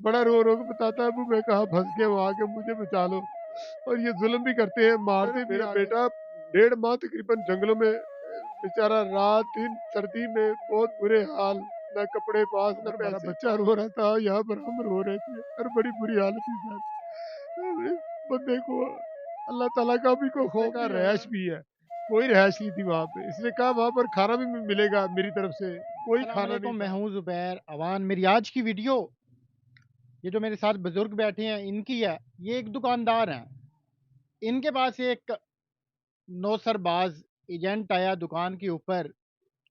बड़ा रो रो के बताता है, अबू मैं कहाँ फंस गया, वहाँ आके मुझे बचा लो। और ये जुल्म भी करते हैं, मारते भी। मेरा बेटा 1.5 माह तकरीबन जंगलों में बेचारा रात दिन सर्दी में बहुत बुरे हाल, ना कपड़े पास ना पैसे। हमारा बच्चा रो रहा था, यहाँ पर हम रो रहे थे, और बड़ी बुरी हालत थी सर। अरे, बंदे को अल्लाह ताला का भी कोई खौफ का रैश भी है, कोई रैश नहीं थी वहाँ पे। इसने कहा वहाँ पर खाना भी मिलेगा मेरी तरफ से, कोई अस्सलाम खाना नहीं वालेकुम, मैं था। हूं ज़ुबैर अवान। मेरी आज की वीडियो, ये जो मेरे साथ बुजुर्ग बैठे हैं इनकी है। ये एक दुकानदार हैं, इनके पास एक नौसरबाज एजेंट आया दुकान के ऊपर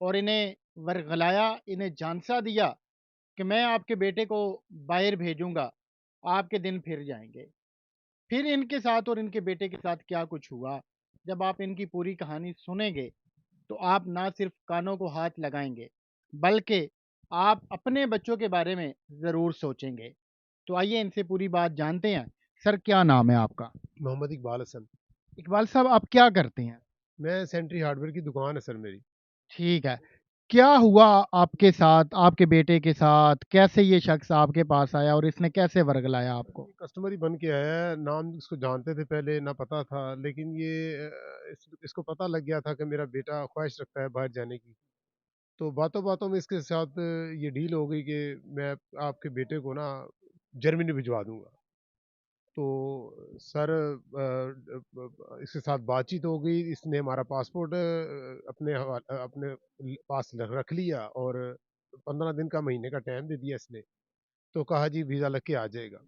और इन्हें वर्गलाया, इन्हें झांसा दिया कि मैं आपके बेटे को बाहर भेजूंगा, आपके दिन फिर जाएंगे। फिर इनके साथ और इनके बेटे के साथ क्या कुछ हुआ, जब आप इनकी पूरी कहानी सुनेंगे तो आप ना सिर्फ कानों को हाथ लगाएंगे, बल्कि आप अपने बच्चों के बारे में ज़रूर सोचेंगे। तो आइए इनसे पूरी बात जानते हैं। सर, क्या नाम है आपका? मोहम्मद इकबाल हसन। इकबाल साहब, आप क्या करते हैं? मैं सेंट्री हार्डवेयर की दुकान है सर मेरी। ठीक है। क्या हुआ आपके साथ, आपके बेटे के साथ? कैसे ये शख्स आपके पास आया और इसने कैसे वर्गलाया आपको? ये कस्टमर ही बन के आया है, नाम इसको जानते थे पहले ना पता था, लेकिन ये इसको पता लग गया था कि मेरा बेटा ख्वाहिश रखता है बाहर जाने की। तो बातों बातों में इसके साथ ये डील हो गई कि मैं आपके बेटे को ना जर्मनी भिजवा दूंगा। तो सर इसके साथ बातचीत हो गई, इसने हमारा पासपोर्ट अपने पास रख लिया, और 15 दिन का महीने का टाइम दे दिया इसने। तो कहा जी वीज़ा लग के आ जाएगा।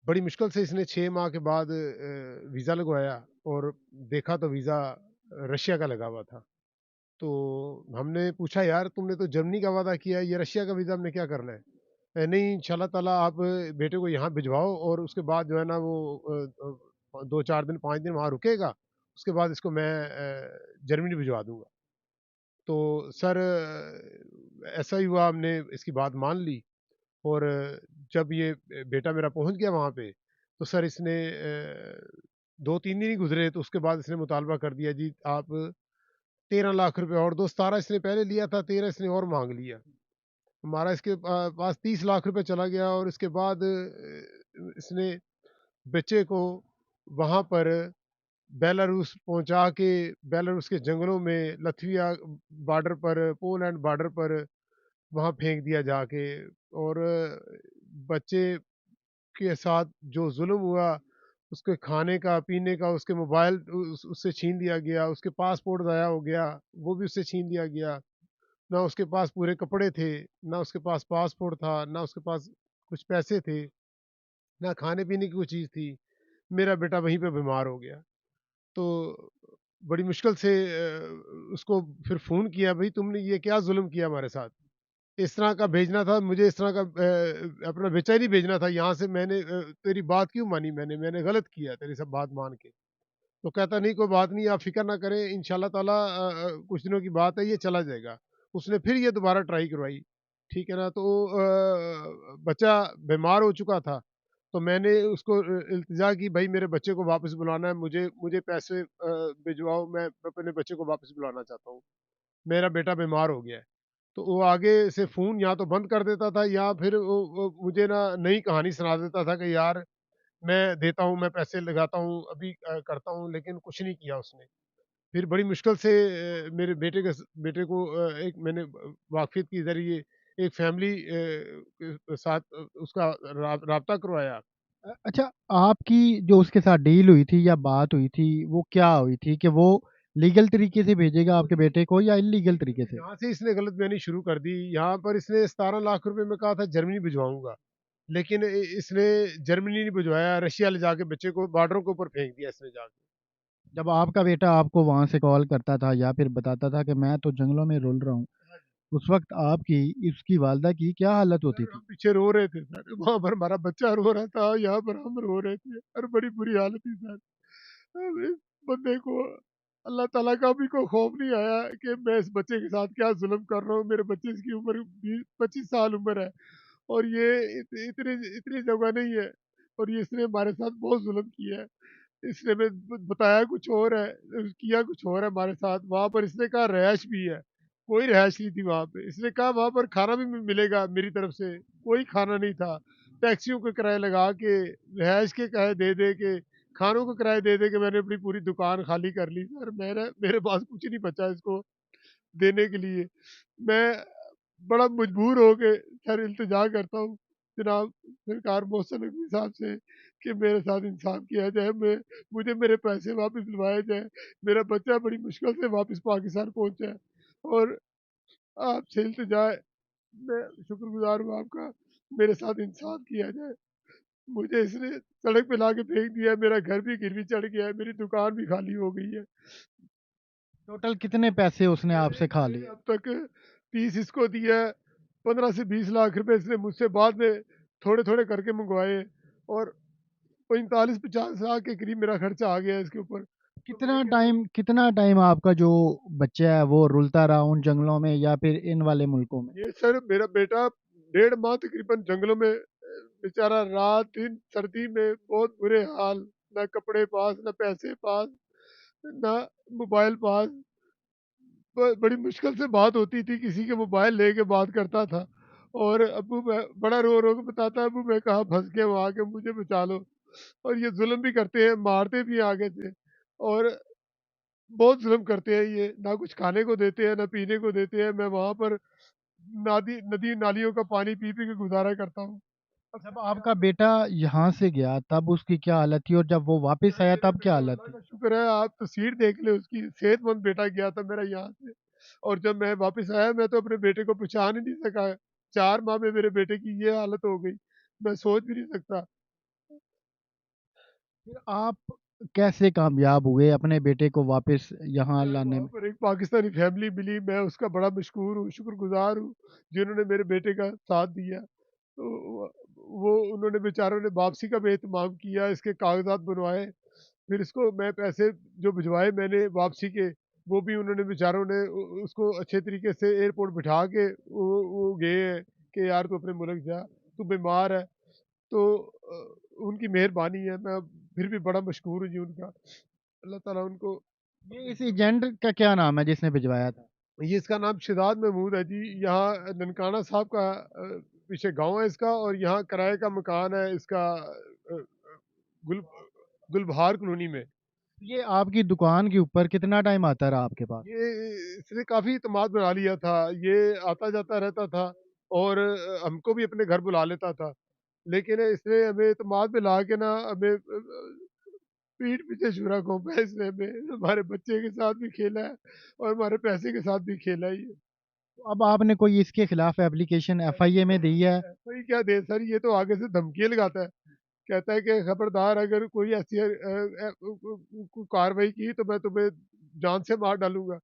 बड़ी मुश्किल से इसने 6 माह के बाद वीज़ा लगवाया, और देखा तो वीज़ा रशिया का लगा हुआ था। तो हमने पूछा, यार तुमने तो जर्मनी का वादा किया है, ये रशिया का वीज़ा हमने क्या करना है? नहीं इंशाल्लाह ताला आप बेटे को यहाँ भिजवाओ, और उसके बाद जो है ना वो 2-4 दिन 5 दिन वहाँ रुकेगा, उसके बाद इसको मैं जर्मनी भिजवा दूँगा। तो सर ऐसा ही हुआ, हमने इसकी बात मान ली। और जब ये बेटा मेरा पहुँच गया वहाँ पे, तो सर इसने 2-3 दिन ही गुज़रे, तो उसके बाद इसने मुतालबा कर दिया, जी आप 13 लाख रुपए और दो। 17 इसने पहले लिया था, 13 इसने और माँग लिया। हमारा इसके पास 30 लाख रुपए चला गया, और इसके बाद इसने बच्चे को वहाँ पर बेलारूस पहुँचा के, बेलारूस के जंगलों में, लत्विया बॉर्डर पर, पोलैंड बॉर्डर पर वहाँ फेंक दिया जाके। और बच्चे के साथ जो ज़ुल्म हुआ, उसके खाने का, पीने का, उसके मोबाइल उससे छीन लिया गया, उसके पासपोर्ट ज़ाया हो गया, वो भी उससे छीन लिया गया। ना उसके पास पूरे कपड़े थे, ना उसके पास पासपोर्ट था, ना उसके पास कुछ पैसे थे, ना खाने-पीने की कोई चीज़ थी। मेरा बेटा वहीं पे बीमार हो गया। तो बड़ी मुश्किल से उसको फिर फ़ोन किया, भई तुमने ये क्या ज़ुल्म किया हमारे साथ? इस तरह का भेजना था मुझे, इस तरह का अपना बेचा ही नहीं भेजना था यहाँ से। मैंने तेरी बात क्यों मानी मैंने गलत किया तेरी सब बात मान के। तो कहता, नहीं कोई बात नहीं, आप फ़िक्र ना करें, इंशाल्लाह ताला कुछ दिनों की बात है, ये चला जाएगा। उसने फिर ये दोबारा ट्राई करवाई, ठीक है ना? तो बच्चा बीमार हो चुका था, तो मैंने उसको इल्तिजा की, भई मेरे बच्चे को वापस बुलाना है, मुझे मुझे पैसे भिजवाओ, मैं अपने बच्चे को वापस बुलाना चाहता हूँ। मेरा बेटा बीमार हो गया है। तो वो आगे से फ़ोन या तो बंद कर देता था, या फिर वो मुझे ना नई कहानी सुना देता था कि यार मैं देता हूँ, मैं पैसे लगाता हूँ, अभी करता हूँ, लेकिन कुछ नहीं किया उसने। फिर बड़ी मुश्किल से मेरे बेटे को एक मैंने वाक़फ़ियत के ज़रिए एक फ़ैमिली के साथ उसका राब्ता करवाया। अच्छा, आपकी जो उसके साथ डील हुई थी या बात हुई थी, वो क्या हुई थी कि वो लीगल तरीके से भेजेगा आपके बेटे को या इल्लीगल तरीके से? यहाँ से इसने गलतफ़हमी शुरू कर दी। यहाँ पर इसने 17 लाख रुपए में कहा था जर्मनी भिजवाऊँगा, लेकिन इसने जर्मनी नहीं भिजवाया, रशिया ले जाके बच्चे को बॉर्डरों के ऊपर फेंक दिया इसने जाके। जब आपका बेटा आपको वहाँ से कॉल करता था या फिर बताता था कि मैं तो जंगलों में रुल रहा हूँ, उस वक़्त आपकी, उसकी वालिदा की क्या हालत होती सर थी? हम पीछे रो रहे थे सर, वहाँ पर हमारा बच्चा रो रहा था, यहाँ पर हम रो रहे थे, और बड़ी बुरी हालत थी सर। अब इस बंदे को अल्लाह ताला का भी कोई खौफ नहीं आया कि मैं इस बच्चे के साथ क्या जुल्म कर रहा हूँ। मेरे बच्चे की उम्र 20-25 साल उम्र है, और ये इतनी इतनी जगह नहीं है, और ये इसने हमारे साथ बहुत जुल्म किया है। इसने में बताया कुछ और है, किया कुछ और है हमारे साथ। वहाँ पर इसने कहा रैश भी है, कोई रैश नहीं थी वहाँ पे। इसने कहा वहाँ पर खाना भी मिलेगा मेरी तरफ से, कोई खाना नहीं था। टैक्सियों के किराए लगा के, रिहाइश के किराए दे के, खानों के किराए दे के मैंने अपनी पूरी दुकान खाली कर ली सर। मेरे पास कुछ नहीं बचा इसको देने के लिए। मैं बड़ा मजबूर हो के सर इल्तिजा करता हूँ जनाब सरकार मोहसिन नकवी साहब से कि मेरे साथ इंसाफ किया जाए, मुझे मेरे पैसे वापस दिलवाए जाए। मेरा बच्चा बड़ी मुश्किल से वापस पाकिस्तान पहुँचा है और आपसे इल्तिजा है, मैं शुक्रगुज़ार हूँ आपका, मेरे साथ इंसाफ किया जाए। मुझे इसने सड़क पे लाके फेंक दिया है, मेरा घर भी गिरवी चढ़ गया है, मेरी दुकान भी खाली हो गई है। टोटल कितने पैसे उसने मैंने आपसे खा मैंने लिए? अब तक 30 इसको दिया है, 15 से 20 लाख रुपए इसने मुझसे बाद में थोड़े-थोड़े करके मंगवाए और 45-50 लाख के करीब मेरा खर्चा आ गया है इसके ऊपर। तो मैं कह रहा हूँ कितना टाइम आपका जो बच्चा है वो रुलता रहा उन जंगलों में या फिर इन वाले मुल्कों में? ये सर मेरा बेटा 1.5 माह तकरीबन जंगलों में बेचारा रात-दिन सर्दी में बहुत बुरे हाल, ना कपड़े पास, ना पैसे पास, ना मोबाइल पास। बड़ी मुश्किल से बात होती थी, किसी के मोबाइल लेके बात करता था और अब्बू मैं बड़ा रो के बताता अब्बू मैं कहाँ फँस गया वहाँ के मुझे बचा लो। और ये ज़ुल्म भी करते हैं, मारते भी हैं आगे से और बहुत ज़ुल्म करते हैं ये, ना कुछ खाने को देते हैं, ना पीने को देते हैं। मैं वहाँ पर नादी नदी नालियों का पानी पी के गुज़ारा करता हूँ। अब जब सर क्या आपका बेटा यहाँ से गया तब उसकी क्या हालत थी और जब वो वापस सर आया मेरा तब क्या बेटा हालत अल्लाह थी? का शुक्र है, आप तस्वीर देख लें उसकी, सेहतमंद बेटा गया था मेरा यहाँ से और जब मैं वापस आया मैं तो अपने बेटे को पहचान ही नहीं सका। 4 माह में मेरे बेटे की ये हालत हो गई, मैं सोच भी नहीं सकता। फिर आप कैसे कामयाब हुए अपने बेटे को वापस यहाँ सर लाने वहाँ में? पर एक पाकिस्तानी फैमिली मिली, मैं उसका बड़ा मशकूर हूँ, शुक्रगुज़ार हूँ, जिन्होंने मेरे बेटे का साथ दिया। तो वो उन्होंने बेचारों ने वापसी का भी एहतमाम किया, इसके कागज़ात बनवाए, फिर इसको मैं पैसे जो भिजवाए मैंने वापसी के, वो भी उन्होंने बेचारों ने उसको अच्छे तरीके से एयरपोर्ट बिठा के वो गए हैं कि यार तू अपने मुल्क जा, तू बीमार है। तो उनकी मेहरबानी है, मैं फिर भी बड़ा मशकूर हूँ जी उनका। अल्लाह ताला उनको ये अपने इस एजेंट का क्या नाम है जिसने भिजवाया था? ये इसका नाम शिदात महमूद है जी। यहाँ ननकाना साहब का पीछे गाँव है इसका और यहाँ किराए का मकान है इसका गुल गुलबहार कॉलोनी में। ये आपकी दुकान के ऊपर कितना टाइम आता रहा आपके पास? ये इसने काफ़ी इत्मीनान बना लिया था, ये आता-जाता रहता था और हमको भी अपने घर बुला लेता था। लेकिन इसने हमें इत्मीनान में ला के ना हमें पीठ पीछे छुरा घोंपा है इसने हमें, हमारे बच्चे के साथ भी खेला है और हमारे पैसे के साथ भी खेला है ये। तो अब आपने कोई इसके खिलाफ एप्लीकेशन एफआईए में दी है? वही क्या दे सर, ये तो आगे से धमकियाँ लगाता है। कहता है कि खबरदार अगर कोई ऐसी कोई कार्रवाई की तो मैं तुम्हें जान से मार डालूँगा।